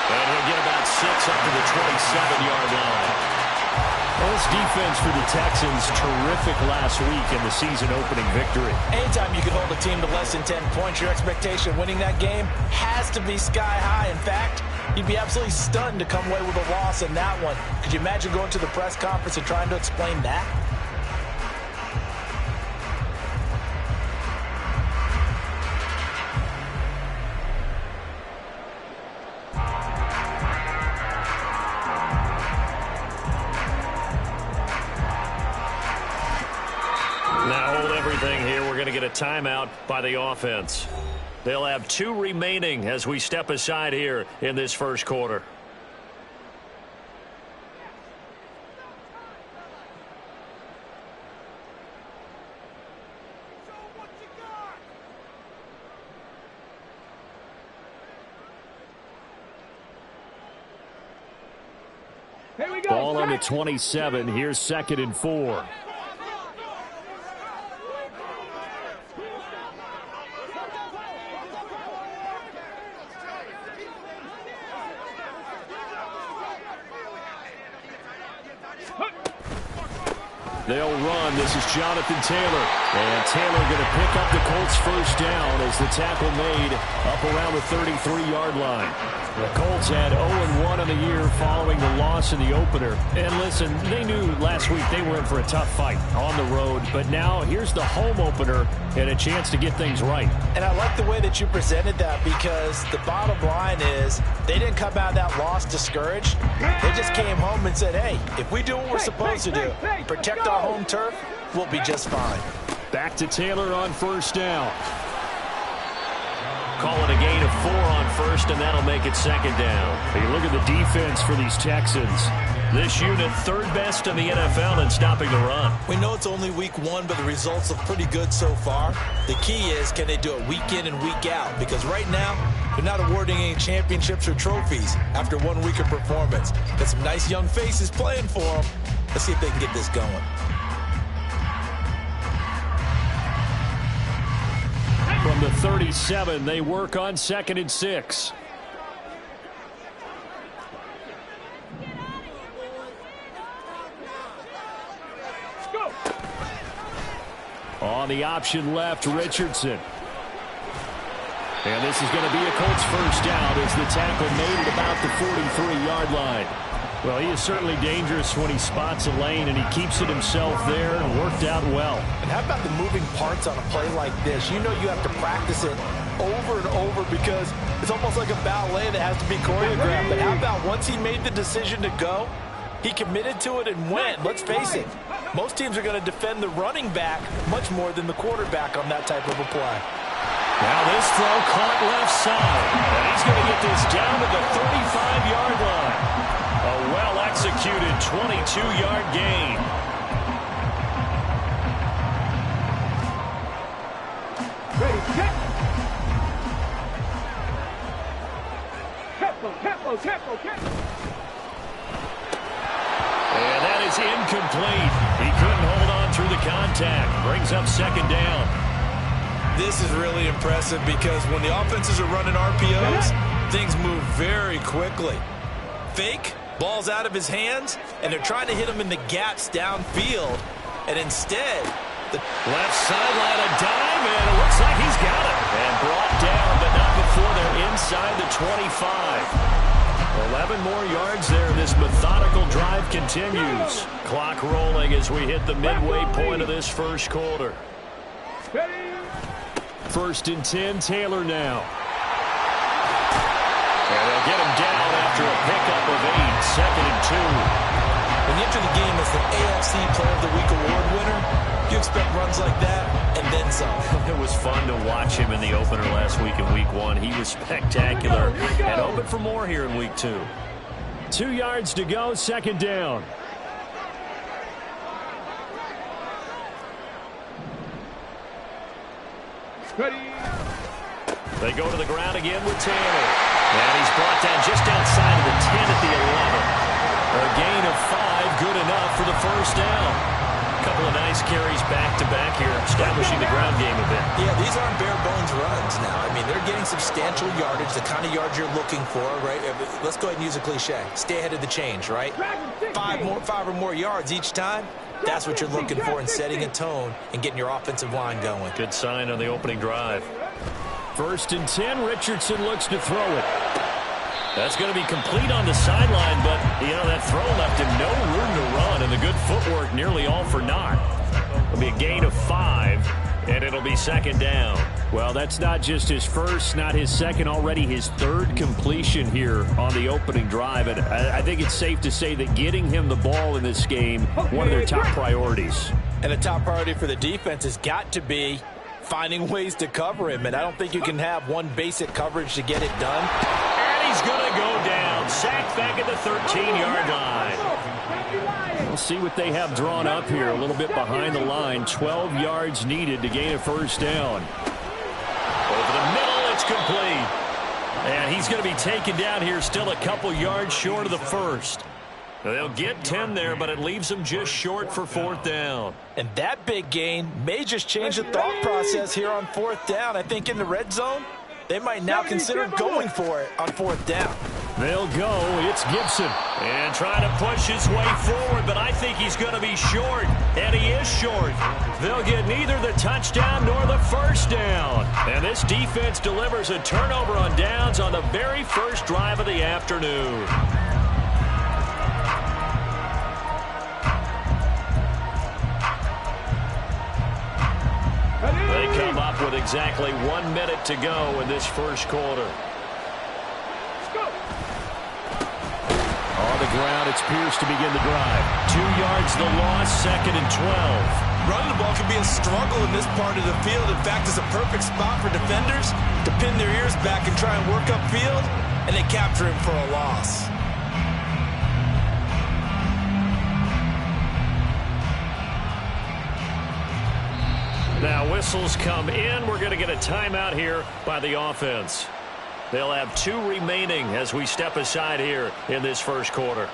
And he'll get about 6 up to the 27-yard line. Well, this defense for the Texans, terrific last week in the season-opening victory. Anytime you can hold a team to less than 10 points, your expectation of winning that game has to be sky high. In fact, you'd be absolutely stunned to come away with a loss in that one. Could you imagine going to the press conference and trying to explain that? Now hold everything here. We're going to get a timeout by the offense. They'll have 2 remaining as we step aside here in this first quarter. Ball on the 27. Here's 2nd and 4. They'll run. This is Jonathan Taylor. And Taylor going to pick up the Colts first down as the tackle made up around the 33-yard line. The Colts had 0-1 on the year following the loss in the opener. And listen, they knew last week they were in for a tough fight on the road. But now here's the home opener and a chance to get things right. And I like the way that you presented that, because the bottom line is they didn't come out of that loss discouraged. They just came home and said, hey, if we do what we're supposed to do, protect our home turf, we'll be just fine. Back to Taylor on first down. Call it a gain of 4 on first, and that'll make it 2nd down. Hey, look at the defense for these Texans. This unit, 3rd best in the NFL in stopping the run. We know it's only week 1, but the results look pretty good so far. The key is, can they do it week in and week out? Because right now, they're not awarding any championships or trophies after 1 week of performance. Got some nice young faces playing for them. Let's see if they can get this going. From the 37, they work on 2nd and 6. On the option left, Richardson. And this is going to be a Colts first down as the tackle made at about the 43-yard line. Well, he is certainly dangerous when he spots a lane, and he keeps it himself there and worked out well. And how about the moving parts on a play like this? You know you have to practice it over and over because it's almost like a ballet that has to be choreographed. But how about once he made the decision to go, he committed to it and went. Let's face it, most teams are going to defend the running back much more than the quarterback on that type of a play. Now this throw caught left side. And he's going to get this down to the 35-yard line. A well-executed 22-yard gain. Ready, set. Tempo. And that is incomplete. He couldn't hold on through the contact. Brings up 2nd down. This is really impressive because when the offenses are running RPOs, things move very quickly. Fake, ball's out of his hands, and they're trying to hit him in the gaps downfield. And instead, the left sideline a dime, and it looks like he's got it. And brought down, but not before they're inside the 25. 11 more yards there. This methodical drive continues. Clock rolling as we hit the midway point of this first quarter. 1st and 10, Taylor now. And they'll get him down after a pickup of 8, 2nd and 2. When you enter the game as the AFC Player of the Week award winner, you expect runs like that and then some. It was fun to watch him in the opener last week in week 1. He was spectacular and hoping for more here in week 2. 2 yards to go, 2nd down. They go to the ground again with Taylor. And he's brought down just outside of the 10 at the 11. A gain of 5, good enough for the first down. Couple of nice carries back-to-back here, establishing the ground game a bit. Yeah, these aren't bare-bones runs now. I mean, they're getting substantial yardage, the kind of yards you're looking for, right? Let's go ahead and use a cliche. Stay ahead of the change, right? Five or more yards each time. That's what you're looking for in setting a tone and getting your offensive line going. Good sign on the opening drive. 1st and 10, Richardson looks to throw it. That's going to be complete on the sideline, but, you know, that throw left him no room to run, and the good footwork nearly all for naught. It'll be a gain of 5, and it'll be 2nd down. Well, that's not just his first, not his second, already his 3rd completion here on the opening drive. And I think it's safe to say that getting him the ball in this game, one of their top priorities. And the top priority for the defense has got to be finding ways to cover him. And I don't think you can have one basic coverage to get it done. And he's going to go down. Sacked back at the 13-yard line. We'll see what they have drawn up here. A little bit behind the line. 12 yards needed to gain a 1st down. Over the middle, it's complete. And he's going to be taken down here, still a couple yards short of the 1st. They'll get 10 there, but it leaves them just short for 4th down. And that big gain may just change the thought process here on 4th down. I think in the red zone, they might now consider going for it on 4th down. They'll go. It's Gibson. And trying to push his way forward, but I think he's going to be short. And he is short. They'll get neither the touchdown nor the 1st down. And this defense delivers a turnover on downs on the very first drive of the afternoon. They come up with exactly 1 minute to go in this first quarter. On the ground, it's Pierce to begin the drive. 2 yards the loss, 2nd and 12. Running the ball can be a struggle in this part of the field. In fact, it's a perfect spot for defenders to pin their ears back and try and work upfield, and they capture him for a loss. Now whistles come in. We're going to get a timeout here by the offense. They'll have 2 remaining as we step aside here in this first quarter.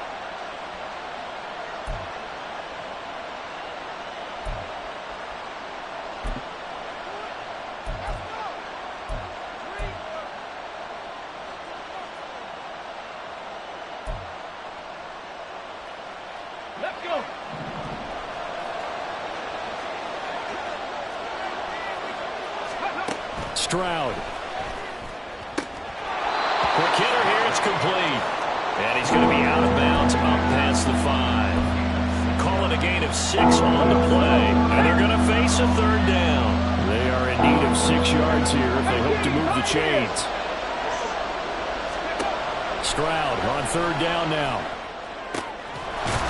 Let's go. Stroud. Quick hitter here, it's complete. And he's going to be out of bounds up past the 5. Call it a gain of 6 on the play. And they're going to face a 3rd down. They are in need of 6 yards here if they hope to move the chains. Stroud on 3rd down now.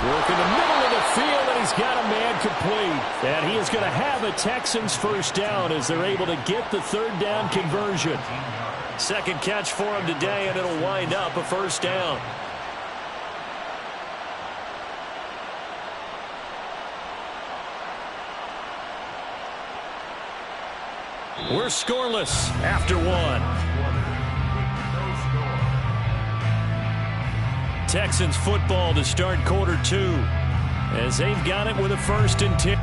Work in the middle of the field, and he's got a man complete. And he is going to have a Texans 1st down as they're able to get the 3rd down conversion. 2nd catch for him today, and it'll wind up a 1st down. We're scoreless after 1. Texans football to start quarter 2 as they've got it with a 1st and 10.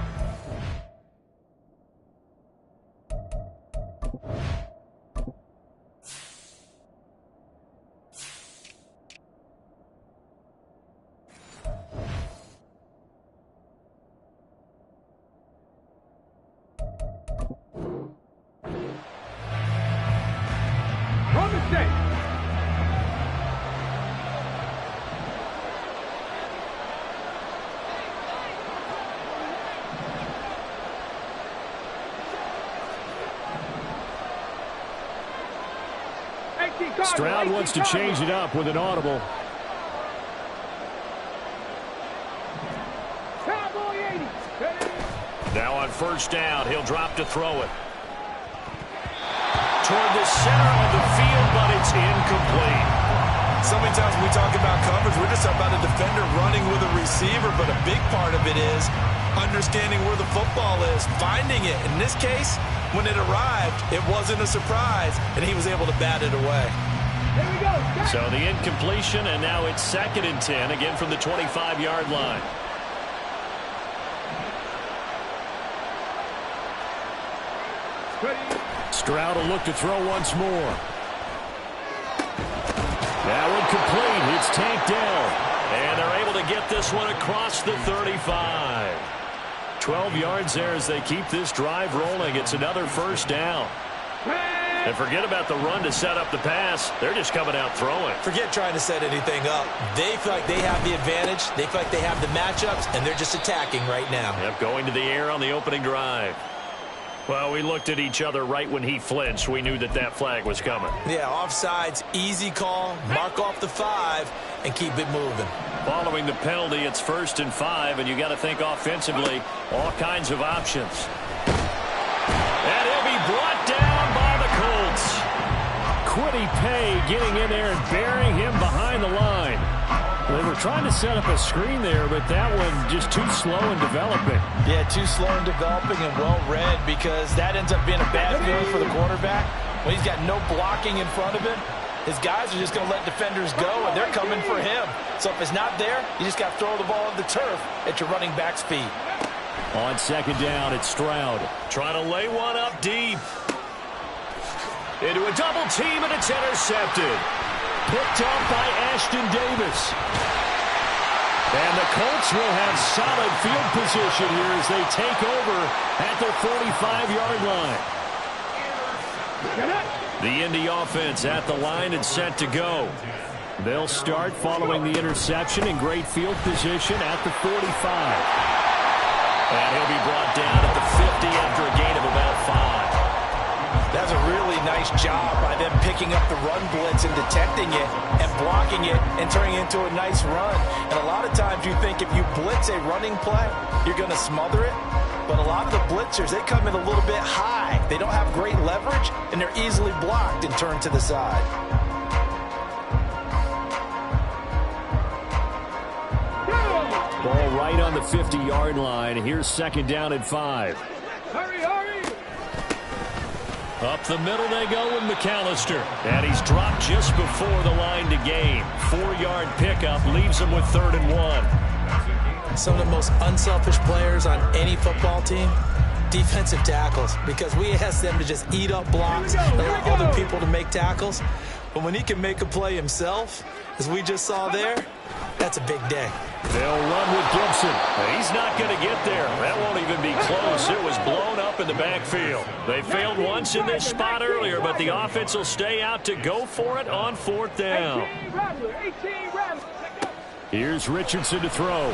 Stroud wants to change it up with an audible. Now on 1st down, he'll drop to throw it. Toward the center of the field, but it's incomplete. So many times when we talk about coverage, we're just talking about a defender running with a receiver, but a big part of it is understanding where the football is, finding it. In this case, when it arrived, it wasn't a surprise, and he was able to bat it away. So the incompletion, and now it's 2nd and 10, again from the 25-yard line. Stroud will look to throw once more. That one complete. It's tanked down. And they're able to get this one across the 35. 12 yards there as they keep this drive rolling. It's another first down. And forget about the run to set up the pass. They're just coming out throwing. Forget trying to set anything up. They feel like they have the advantage. They feel like they have the matchups, and they're just attacking right now. Yep, going to the air on the opening drive. Well, we looked at each other right when he flinched. We knew that that flag was coming. Yeah, offsides, easy call. Mark off the 5 and keep it moving. Following the penalty, it's 1st and 5, and you got to think offensively, all kinds of options. And he'll be brought down by the Colts. Quiddy Pay getting in there and burying him behind the line. They were trying to set up a screen there, but that one just too slow in developing. Yeah, too slow in developing and well read, because that ends up being a bad feeling for the quarterback. When he's got no blocking in front of him, his guys are just going to let defenders go, and they're coming for him. So if it's not there, you just got to throw the ball on the turf at your running back's feet. On 2nd down, it's Stroud. Trying to lay one up deep. Into a double team, and it's intercepted. Picked off by Ashton Davis. And the Colts will have solid field position here as they take over at their 45-yard line. The Indy offense at the line and set to go. They'll start following the interception in great field position at the 45. And he'll be brought down at the 50 after a gain of about 5. That's a really nice job by them picking up the run blitz and detecting it and blocking it and turning it into a nice run. And a lot of times you think if you blitz a running play, you're going to smother it. But a lot of the blitzers, they come in a little bit high. They don't have great leverage, and they're easily blocked and turned to the side. Ball right on the 50-yard line. Here's 2nd down and 5. Hurry, hurry! Up the middle they go with McAllister. And he's dropped just before the line to gain. 4-yard pickup leaves him with 3rd and 1. Some of the most unselfish players on any football team, defensive tackles, because we ask them to just eat up blocks and allow other people to make tackles. But when he can make a play himself, as we just saw there, that's a big day. They'll run with Gibson. He's not going to get there. That won't even be close. It was blown up in the backfield. They failed once in this spot earlier, but the offense will stay out to go for it on 4th down. Here's Richardson to throw.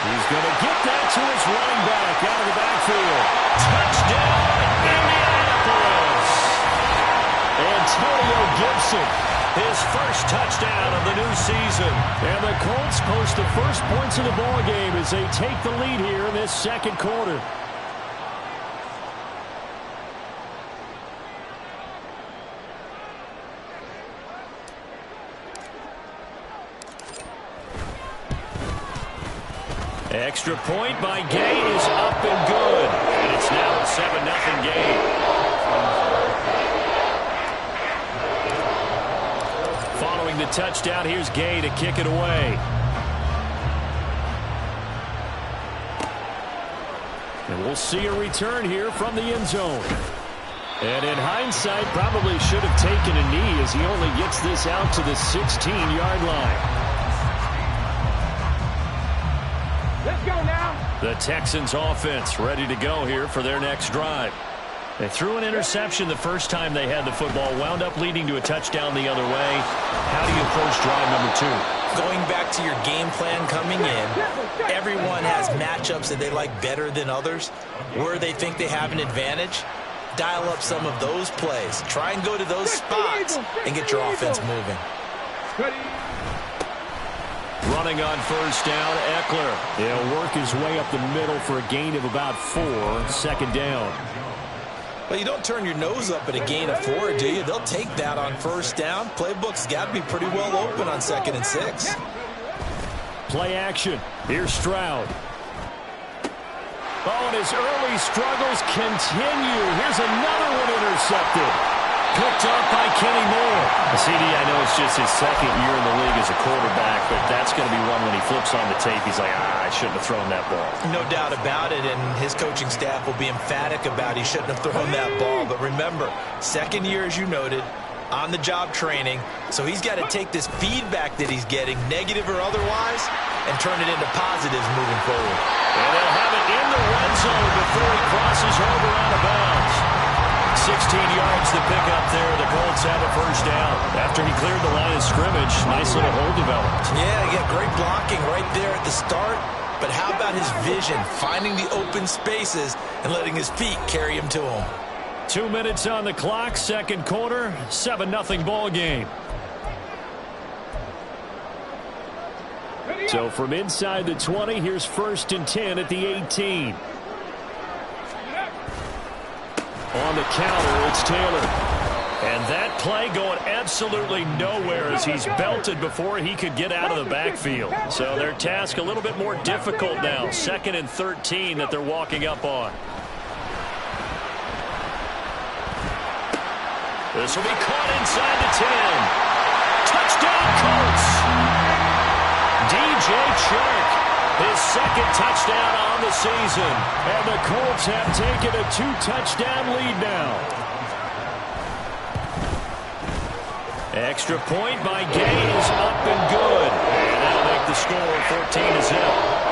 He's going to get that to his running back out of the backfield. Touchdown, Indianapolis! Antonio Gibson, his first touchdown of the new season. And the Colts post the first points of the ball game as they take the lead here in this 2nd quarter. Extra point by Gay is up and good. And it's now a 7-0 game. Following the touchdown, here's Gay to kick it away. And we'll see a return here from the end zone. And in hindsight, probably should have taken a knee as he only gets this out to the 16-yard line. Let's go now. The Texans offense ready to go here for their next drive. They threw an interception the first time they had the football, wound up leading to a touchdown the other way. How do you approach drive number 2? Going back to your game plan coming in, everyone has matchups that they like better than others, where they think they have an advantage. Dial up some of those plays. Try and go to those spots and get your offense moving. Running on 1st down, Eckler. He'll work his way up the middle for a gain of about 4. 2nd down. Well, you don't turn your nose up at a gain of 4, do you? They'll take that on 1st down. Playbook's got to be pretty well open on 2nd and 6. Play action. Here's Stroud. Oh, and his early struggles continue. Here's another one intercepted. Picked off by Kenny Moore. CD, I know it's just his second year in the league as a quarterback, but that's going to be one when he flips on the tape, he's like, I shouldn't have thrown that ball. No doubt about it, and his coaching staff will be emphatic about he shouldn't have thrown that ball. But remember, second year, as you noted, on-the-job training, so he's got to take this feedback that he's getting, negative or otherwise, and turn it into positives moving forward. And they'll have it in the red zone before he crosses over out of bounds. 16 yards to pick up there. The Colts have a first down. After he cleared the line of scrimmage, nice little hole developed. Yeah, great blocking right there at the start. But how about his vision, finding the open spaces and letting his feet carry him to him? 2 minutes on the clock, second quarter, 7-0 ball game. So from inside the 20, here's 1st and 10 at the 18. On the counter, it's Taylor. And that play going absolutely nowhere as he's belted before he could get out of the backfield. So their task a little bit more difficult now. 2nd and 13 that they're walking up on. This will be caught inside the 10. Touchdown, Colts! DJ Chark, his second touchdown on the season. And the Colts have taken a 2-touchdown lead now. Extra point by Gay is up and good. And that'll make the score 14-0.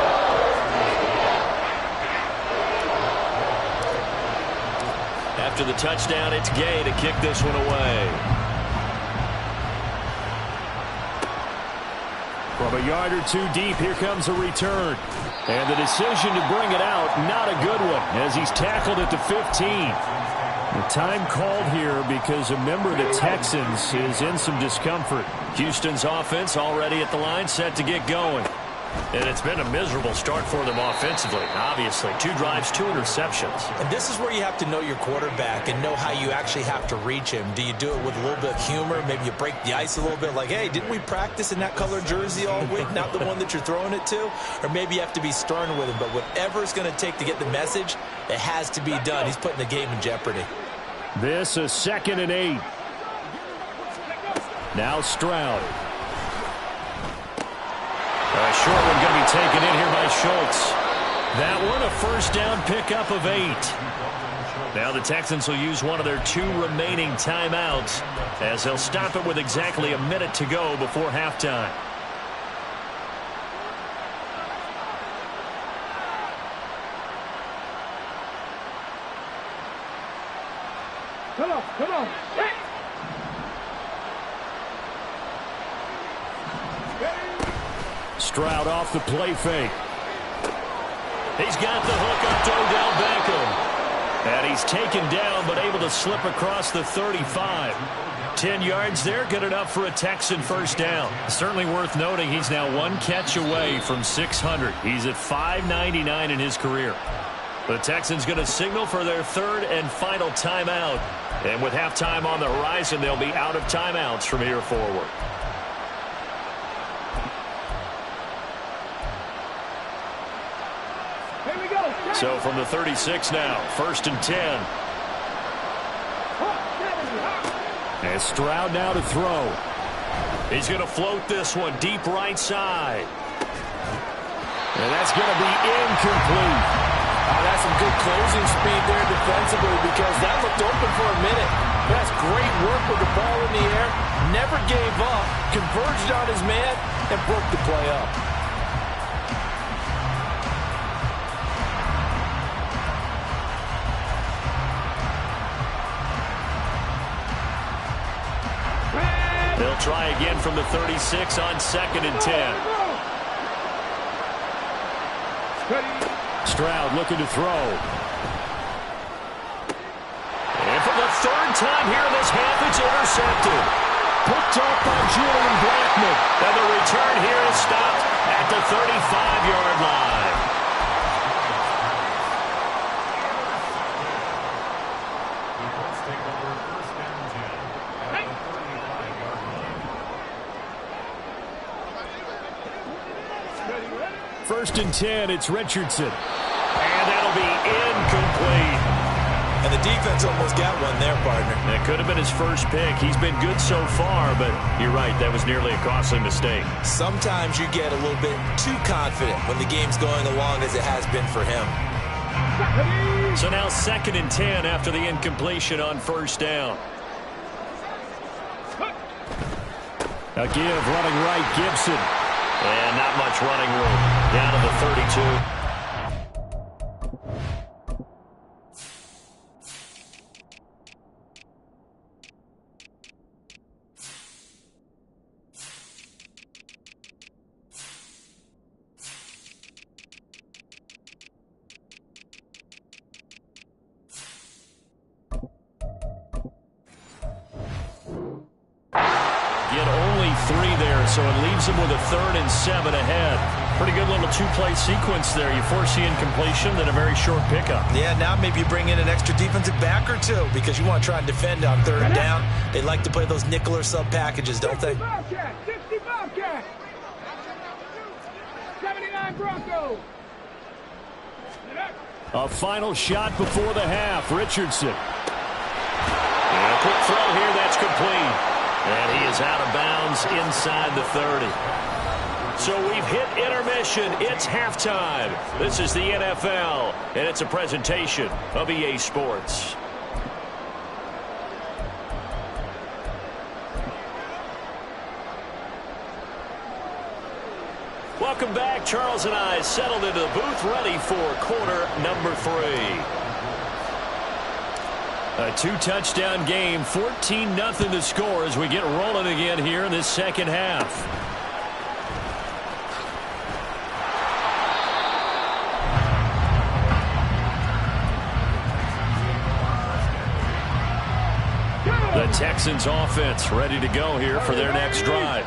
After the touchdown, it's Gay to kick this one away. From a yard or two deep, here comes a return. And the decision to bring it out, not a good one, as he's tackled at the 15. The time called here because a member of the Texans is in some discomfort. Houston's offense already at the line, set to get going. And it's been a miserable start for them offensively, obviously. 2 drives, 2 interceptions. And this is where you have to know your quarterback and know how you actually have to reach him. Do you do it with a little bit of humor? Maybe you break the ice a little bit like, hey, didn't we practice in that color jersey all week, not the one that you're throwing it to? Or maybe you have to be stern with him. But whatever it's going to take to get the message, it has to be done. He's putting the game in jeopardy. This is 2nd and 8. Now Stroud. A short one going to be taken in here by Schultz. That one a first down pickup of 8. Now the Texans will use one of their 2 remaining timeouts as they'll stop it with exactly a minute to go before halftime. Come on. Stroud off the play fake. He's got the hook up to Odell Beckham. And he's taken down but able to slip across the 35. 10 yards there, good enough for a Texan first down. Certainly worth noting he's now 1 catch away from 600. He's at 599 in his career. The Texans going to signal for their 3rd and final timeout. And with halftime on the horizon, they'll be out of timeouts from here forward. So from the 36 now, 1st and 10. And Stroud now to throw. He's going to float this one deep right side. And that's going to be incomplete. That's some good closing speed there defensively because that looked open for a minute. That's great work with the ball in the air. Never gave up, converged on his man, and broke the play up. They'll try again from the 36 on 2nd and 10. Stroud looking to throw. And for the 3rd time here in this half, it's intercepted. Picked up by Julian Blackman. And the return here is stopped at the 35-yard line. First and 10, it's Richardson. And that'll be incomplete. And the defense almost got one there, partner. That could have been his first pick. He's been good so far, but you're right, that was nearly a costly mistake. Sometimes you get a little bit too confident when the game's going along as it has been for him. So now 2nd and 10 after the incompletion on first down. A give running right, Gibson. And not much running room. Down to the 32. So it leaves them with a 3rd and 7 ahead. Pretty good little two-play sequence there. You force the incompletion, then a very short pickup. Yeah, now maybe you bring in an extra defensive back or two because you want to try and defend on 3rd down. They like to play those nickel or sub packages, don't they? 60 Bobcats. 79 Broncos. A final shot before the half. Richardson. And a quick throw here. That's complete. And he is out of bounds inside the 30. So we've hit intermission. It's halftime. This is the NFL, and it's a presentation of EA Sports. Welcome back. Charles and I settled into the booth, ready for quarter number 3. A 2-touchdown game, 14-0 to score as we get rolling again here in this second half. The Texans offense ready to go here for their next drive.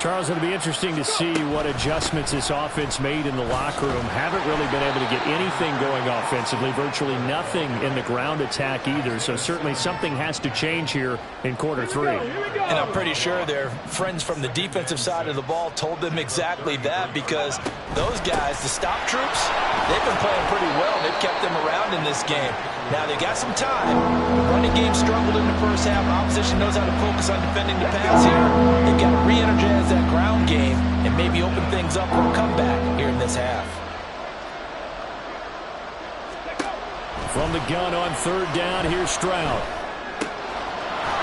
Charles, it'll be interesting to see what adjustments this offense made in the locker room. Haven't really been able to get anything going offensively, virtually nothing in the ground attack either. So certainly something has to change here in quarter 3. And I'm pretty sure their friends from the defensive side of the ball told them exactly that because those guys, the stop troops, they've been playing pretty well. They've kept them around in this game. Now they got some time. The running game struggled in the first half. Opposition knows how to focus on defending the pass here. They've got to re-energize that ground game and maybe open things up for a comeback here in this half. From the gun on 3rd down, here's Stroud.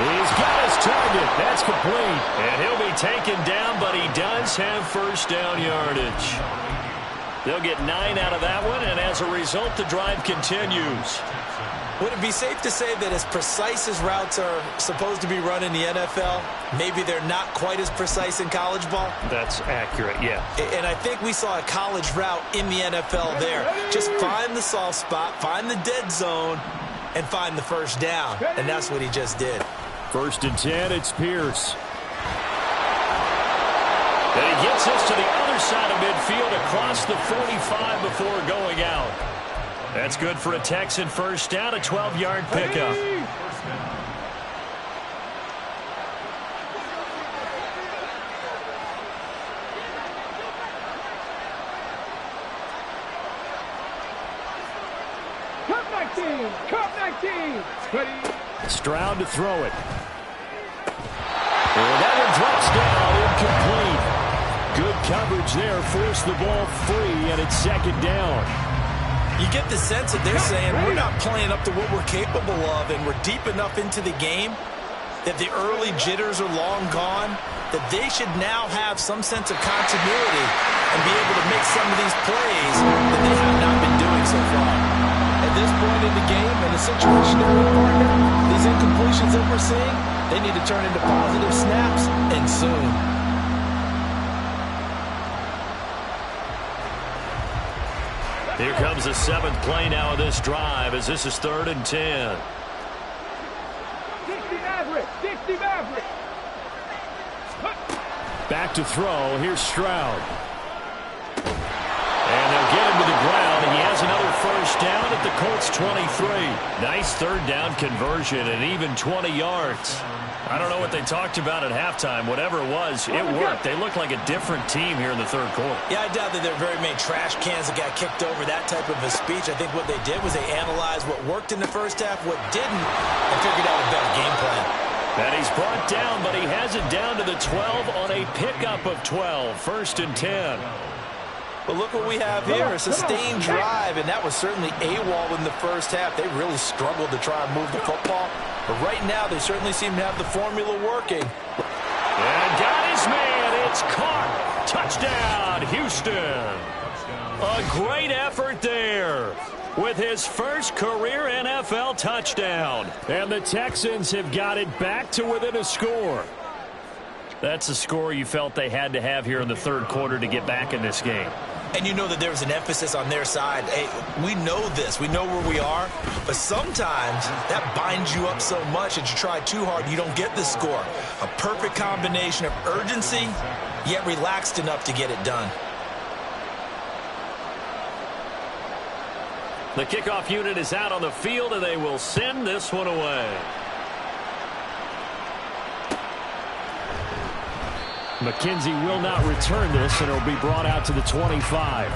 He's got his target. That's complete. And he'll be taken down, but he does have first down yardage. They'll get 9 out of that one, and as a result, the drive continues. Would it be safe to say that as precise as routes are supposed to be run in the NFL, maybe they're not quite as precise in college ball? That's accurate, yeah. And I think we saw a college route in the NFL there. Just find the soft spot, find the dead zone, and find the first down. And that's what he just did. 1st and 10, it's Pierce. And he gets this to the other side of midfield across the 45 before going out. That's good for a Texan first down, a 12-yard pickup. Cup 19. Ready. Stroud to throw it. And that one drops down, incomplete. Good coverage there, forced the ball free, and it's 2nd down. You get the sense that they're saying we're not playing up to what we're capable of, and we're deep enough into the game that the early jitters are long gone, that they should now have some sense of continuity and be able to make some of these plays that they have not been doing so far. At this point in the game, and the situation they're in, partner, these incompletions that we're seeing, they need to turn into positive snaps, and soon. Here comes the 7th play now of this drive as this is 3rd and 10. 60 Maverick. Back to throw. Here's Stroud. And they'll get him to the ground, and he has another first down at the Colts 23. Nice 3rd down conversion and even 20 yards. I don't know what they talked about at halftime. Whatever it was, it worked. They looked like a different team here in the third quarter. Yeah, I doubt that there are very many trash cans that got kicked over, that type of a speech. I think what they did was they analyzed what worked in the first half, what didn't, and figured out a better game plan. And he's brought down, but he has it down to the 12 on a pickup of 12. 1st and 10. But look what we have here, a sustained drive, and that was certainly AWOL in the first half. They really struggled to try and move the football. But right now, they certainly seem to have the formula working. And got his man. It's caught. Touchdown, Houston. A great effort there with his first career NFL touchdown. And the Texans have got it back to within a score. That's a score you felt they had to have here in the third quarter to get back in this game. And you know that there was an emphasis on their side. Hey, we know this. We know where we are. But sometimes that binds you up so much that you try too hard, you don't get the score. A perfect combination of urgency, yet relaxed enough to get it done. The kickoff unit is out on the field, and they will send this one away. McKenzie will not return this, and it'll be brought out to the 25.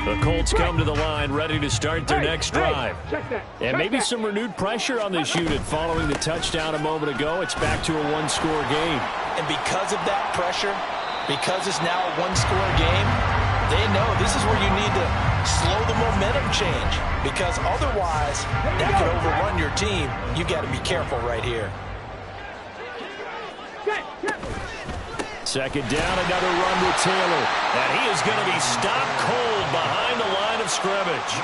The Colts come to the line, ready to start their next drive. And maybe some renewed pressure on this unit following the touchdown a moment ago. It's back to a one-score game. And because of that pressure, because it's now a one-score game, they know this is where you need to slow the momentum change, because otherwise that could overrun your team. You got to be careful right here. Second down, another run with Taylor. And he is going to be stopped cold behind the line of scrimmage.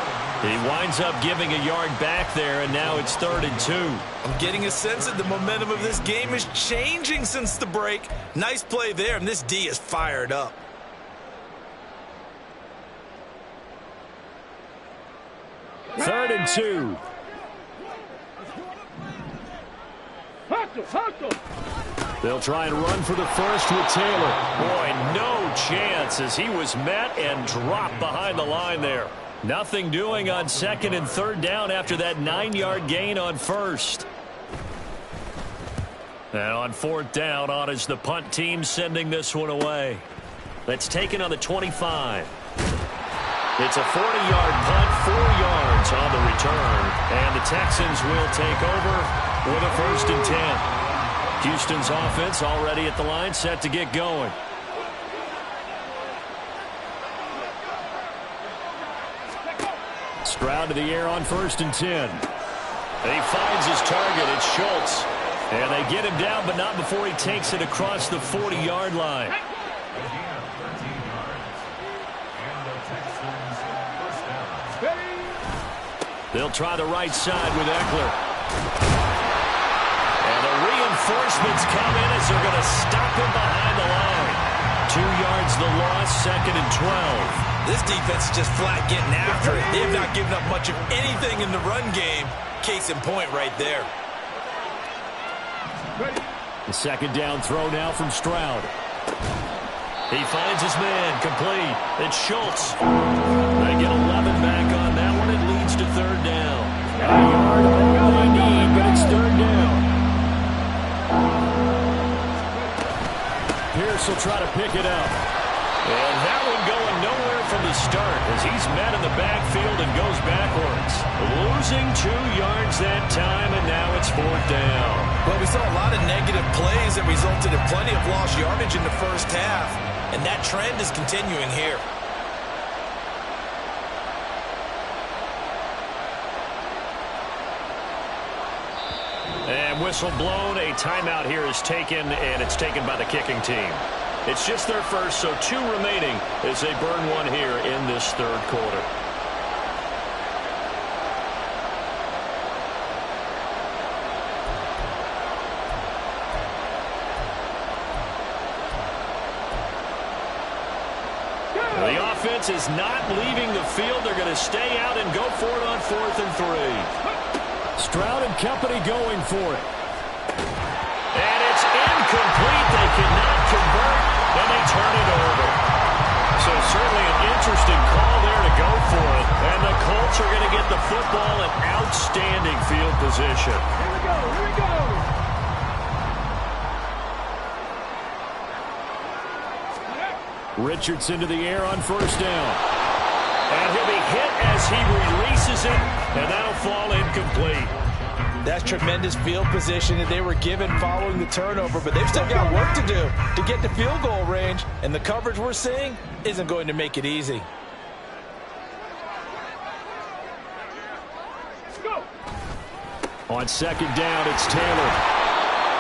He winds up giving a yard back there, and now it's 3rd and 2. I'm getting a sense that the momentum of this game is changing since the break. Nice play there, and this D is fired up. Third and 2. They'll try and run for the first with Taylor. Boy, no chance as he was met and dropped behind the line there. Nothing doing on 2nd and 3rd down after that 9-yard gain on 1st. And on 4th down, on is the punt team sending this one away. That's taken on the 25. It's a 40-yard punt, 4 yards on the return. And the Texans will take over with a 1st and 10. Houston's offense already at the line, set to get going. Stroud to the air on 1st and 10. And he finds his target. It's Schultz. And they get him down, but not before he takes it across the 40-yard line. They'll try the right side with Eckler. And the reinforcements come in as they're going to stop him behind the line. 2 yards the loss, 2nd and 12. This defense is just flat getting after it. They have not given up much of anything in the run game. Case in point right there. The 2nd down throw now from Stroud. He finds his man, complete. It's Schultz. They get 11 back on that one. It leads to 3rd down. A yard all they need, but it's 3rd down. Pierce will try to pick it up. And that one going nowhere from the start as he's met in the backfield and goes backwards. Losing 2 yards that time, and now it's 4th down. Well, we saw a lot of negative plays that resulted in plenty of lost yardage in the first half, and that trend is continuing here. And whistle blown, a timeout here is taken, and it's taken by the kicking team. It's just their first, so 2 remaining as they burn one here in this 3rd quarter. The offense is not leaving the field. They're going to stay out and go for it on 4th and 3. Stroud and company going for it. And it's incomplete. They cannot convert, and they turn it over. So So certainly an interesting call there to go for it. And the Colts are going to get the football in outstanding field position. Here we go, here we go. Richardson to the air on first down. And he'll be hit as he releases it, and that'll fall incomplete. That's tremendous field position that they were given following the turnover, but they've still got work to do to get to field goal range, and the coverage we're seeing isn't going to make it easy. Go. On second down, it's Taylor.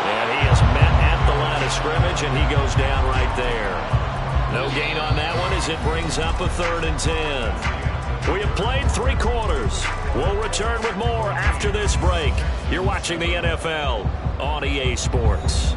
And he is met at the line of scrimmage, and he goes down right there. No gain on that one as it brings up a 3rd and 10. We have played 3 quarters. We'll return with more after this break. You're watching the NFL on EA Sports.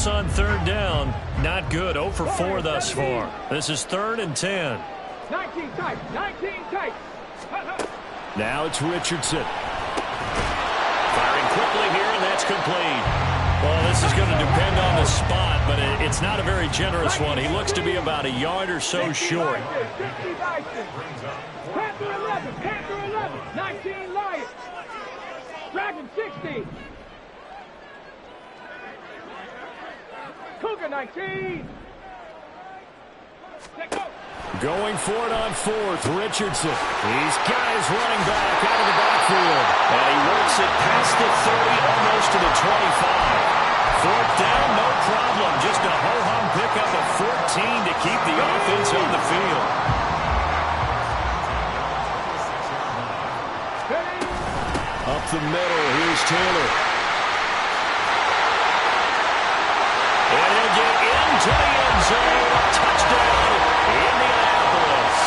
On 3rd down, not good. 0 for 4 thus far. This is 3rd and 10. 19 tight, 19 tight. Now it's Richardson. Firing quickly here, and that's complete. Well, this is going to depend on the spot, but it's not a very generous one. He looks to be about a yard or so short. Panther 11, Panther 11, 19 Lions. Dragon 60. Cougar 19. Going for it on 4th, Richardson. He's got his running back out of the backfield. And he works it past the 30, almost to the 25. 4th down, no problem. Just a ho-hum pickup of 14 to keep the offense on the field. Up the middle, here's Taylor. And he'll get into the end zone. Touchdown, Indianapolis.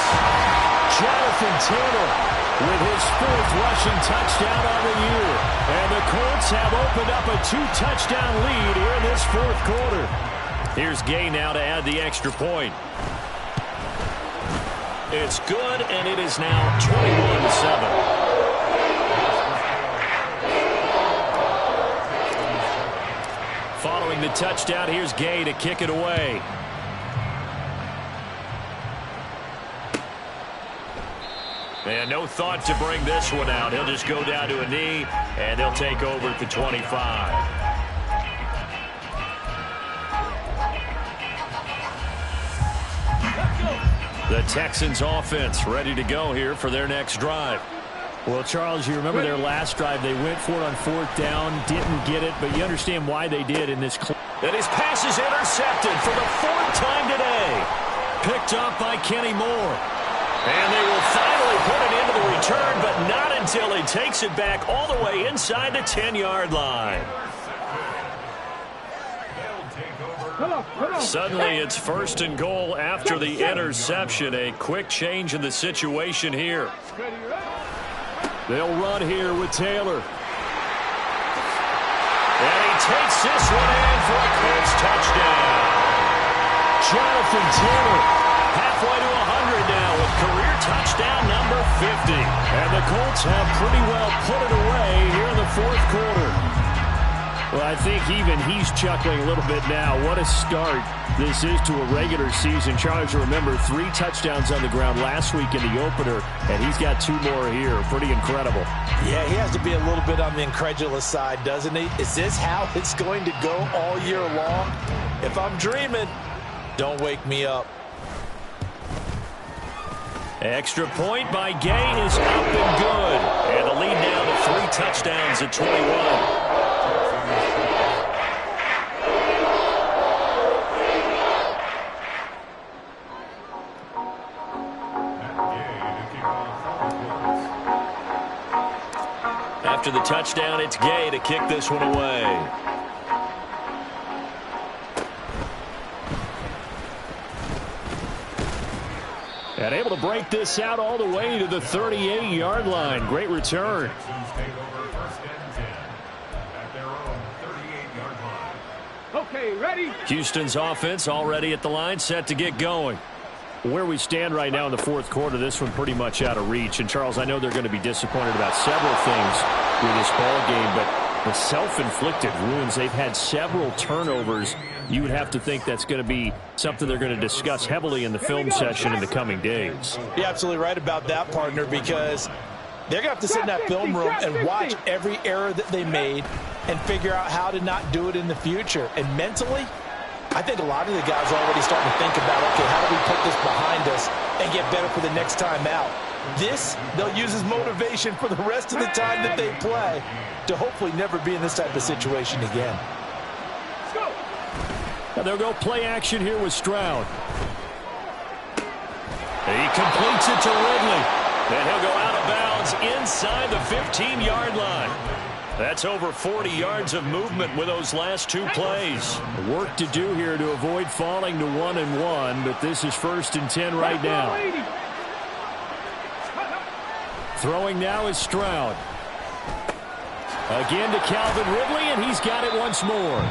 Jonathan Taylor with his 4th rushing touchdown on the year. And the Colts have opened up a 2-touchdown lead here in this 4th quarter. Here's Gay now to add the extra point. It's good, and it is now 21-7. Following the touchdown, here's Gay to kick it away. And no thought to bring this one out. He'll just go down to a knee, and they'll take over at the 25. The Texans offense ready to go here for their next drive. Well, Charles, you remember their last drive. They went for it on 4th down, didn't get it, but you understand why they did in this. And his pass is intercepted for the 4th time today. Picked up by Kenny Moore. And they will finally put it into the return, but not until he takes it back all the way inside the 10-yard line. Suddenly it's 1st and goal after the interception. A quick change in the situation here. They'll run here with Taylor. And he takes this one in for a Colts touchdown. Jonathan Taylor halfway to 100 now with career touchdown number 50. And the Colts have pretty well put it away here in the 4th quarter. Well, I think even he's chuckling a little bit now. What a start this is to a regular season. Charles, you remember 3 touchdowns on the ground last week in the opener, and he's got 2 more here. Pretty incredible. Yeah, he has to be a little bit on the incredulous side, doesn't he? Is this how it's going to go all year long? If I'm dreaming, don't wake me up. Extra point by Gay is up and good. And the lead now to 3 touchdowns at 21. After the touchdown, it's Gay to kick this one away. And able to break this out all the way to the 38-yard line. Great return. Okay, ready? Houston's offense already at the line, set to get going. Where we stand right now in the fourth quarter, this one pretty much out of reach. And, Charles, I know they're going to be disappointed about several things with this ball game, but the self-inflicted wounds, they've had several turnovers. You would have to think that's going to be something they're going to discuss heavily in the film session in the coming days. You're absolutely right about that, partner, because they're going to have to sit in that film room and watch every error that they made and figure out how to not do it in the future. And mentally, I think a lot of the guys are already starting to think about, okay, how do we put this behind us and get better for the next time out? This, they'll use as motivation for the rest of the time that they play to hopefully never be in this type of situation again. Now they'll go play action here with Stroud. He completes it to Ridley. And he'll go out of bounds inside the 15-yard line. That's over 40 yards of movement with those last two plays. Work to do here to avoid falling to 1-1, but this is 1st and 10 right now. Throwing now is Stroud. Again to Calvin Ridley, and he's got it once more.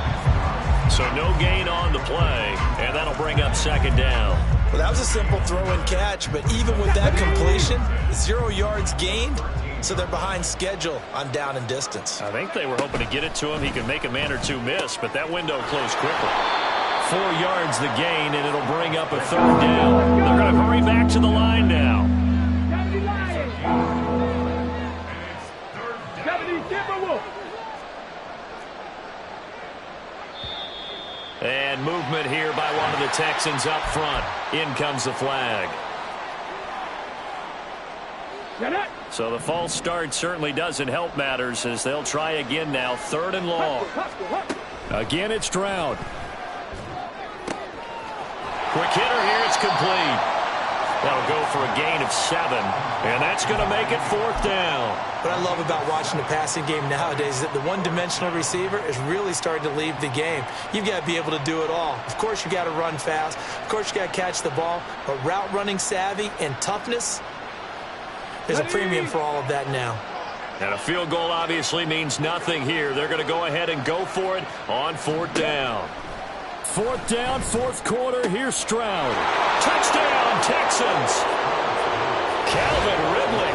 So no gain on the play, and that'll bring up 2nd down. Well, that was a simple throw and catch, but even with that completion, 0 yards gained, so they're behind schedule on down and distance. I think they were hoping to get it to him. He could make a man or two miss, but that window closed quickly. 4 yards the gain, and it'll bring up a 3rd down. They're going to hurry back to the line now. 70 Timberwolves. And movement here by one of the Texans up front. In comes the flag. So the false start certainly doesn't help matters as they'll try again now. 3rd and long. Again, it's Stroud. Quick hitter here. It's complete. That'll go for a gain of 7. And that's going to make it 4th down. What I love about watching the passing game nowadays is that the one-dimensional receiver is really starting to leave the game. You've got to be able to do it all. Of course, you got to run fast. Of course, you got to catch the ball. But route running savvy and toughness, there's a premium for all of that now. And a field goal obviously means nothing here. They're going to go ahead and go for it on 4th down. 4th down, 4th quarter. Here's Stroud. Touchdown, Texans. Calvin Ridley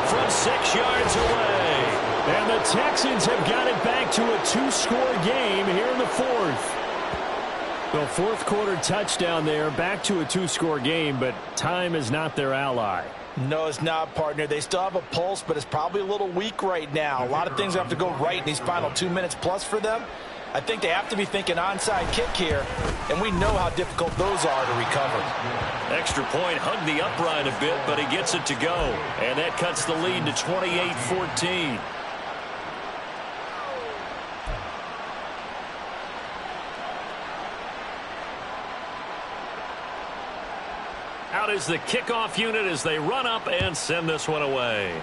from 6 yards away. And the Texans have got it back to a 2-score game here in the 4th. Well, 4th quarter touchdown there, back to a 2-score game, but time is not their ally. No, it's not, partner. They still have a pulse, but it's probably a little weak right now. A lot of things have to go right in these final 2 minutes plus for them. I think they have to be thinking onside kick here, and we know how difficult those are to recover. Extra point, hugged the upright a bit, but he gets it to go. And that cuts the lead to 28-14. Out is the kickoff unit as they run up and send this one away.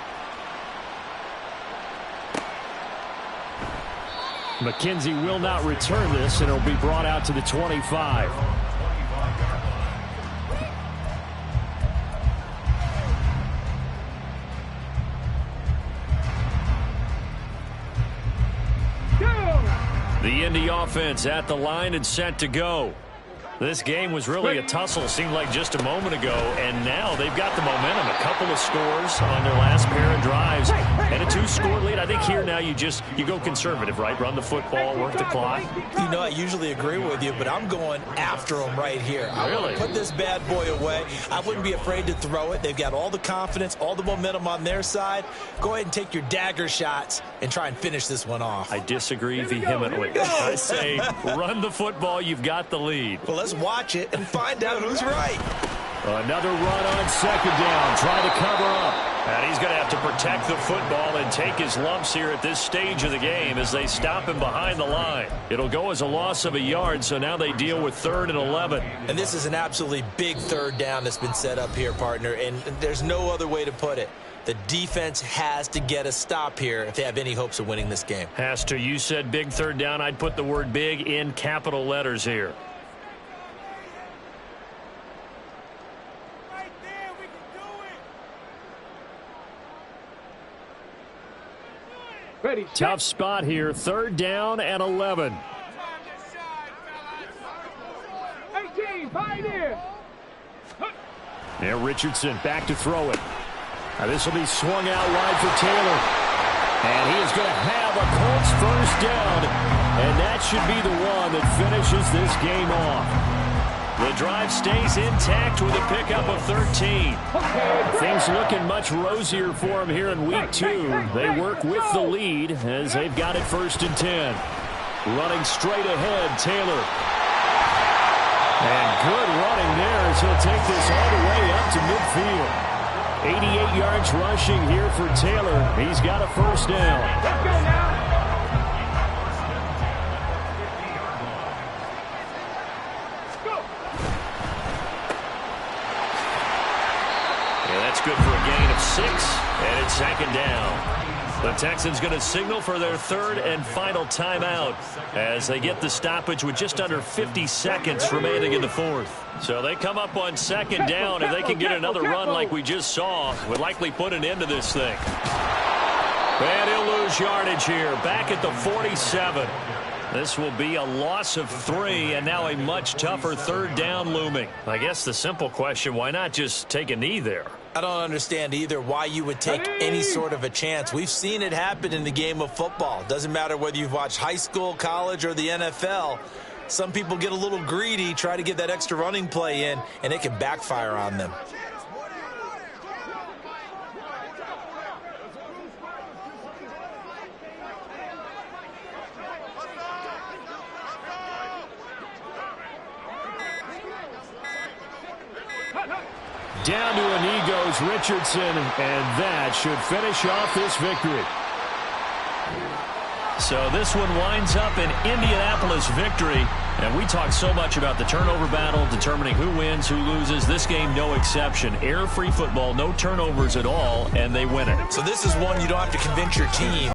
McKenzie will not return this, and it'll be brought out to the 25. The Indy offense at the line and set to go. This game was really a tussle, seemed like just a moment ago, and now they've got the momentum. A couple of scores on their last pair of drives, and a 2-score lead. I think here now you go conservative, right? Run the football, work the clock. You know, I usually agree with you, but I'm going after them right here. I want to put this bad boy away. I wouldn't be afraid to throw it. They've got all the confidence, all the momentum on their side. Go ahead and take your dagger shots and try and finish this one off. I disagree vehemently. I say run the football. You've got the lead. Well, let's watch it and find out who's right. Another run on 2nd down. Try to cover up. And he's going to have to protect the football and take his lumps here at this stage of the game as they stop him behind the line. It'll go as a loss of a yard, so now they deal with 3rd and 11. And this is an absolutely big 3rd down that's been set up here, partner, and there's no other way to put it. The defense has to get a stop here if they have any hopes of winning this game. Has to. You said big 3rd down. I'd put the word big in capital letters here. Ready, tough spot here. 3rd down and 11. And Richardson back to throw it. Now this will be swung out wide for Taylor. And he is going to have a Colts first down. And that should be the one that finishes this game off. The drive stays intact with a pickup of 13. Things looking much rosier for him here in week 2. They work with the lead as they've got it 1st and 10. Running straight ahead, Taylor. And good running there as he'll take this all the way up to midfield. 88 yards rushing here for Taylor. He's got a first down. Let's go now. That's good for a gain of 6, and it's 2nd down. The Texans going to signal for their 3rd and final timeout as they get the stoppage with just under 50 seconds remaining in the 4th. So they come up on 2nd down. If they can get another run like we just saw, would likely put an end to this thing. And he'll lose yardage here, back at the 47. This will be a loss of 3, and now a much tougher 3rd down looming. I guess the simple question, why not just take a knee there? I don't understand either why you would take any sort of a chance. We've seen it happen in the game of football. Doesn't matter whether you've watched high school, college, or the NFL. Some people get a little greedy, try to get that extra running play in, and it can backfire on them. Down to a knee goes Richardson, and that should finish off this victory. So this one winds up an Indianapolis victory. And we talk so much about the turnover battle, determining who wins, who loses. This game, no exception. Error-free football, no turnovers at all, and they win it. So this is one you don't have to convince your team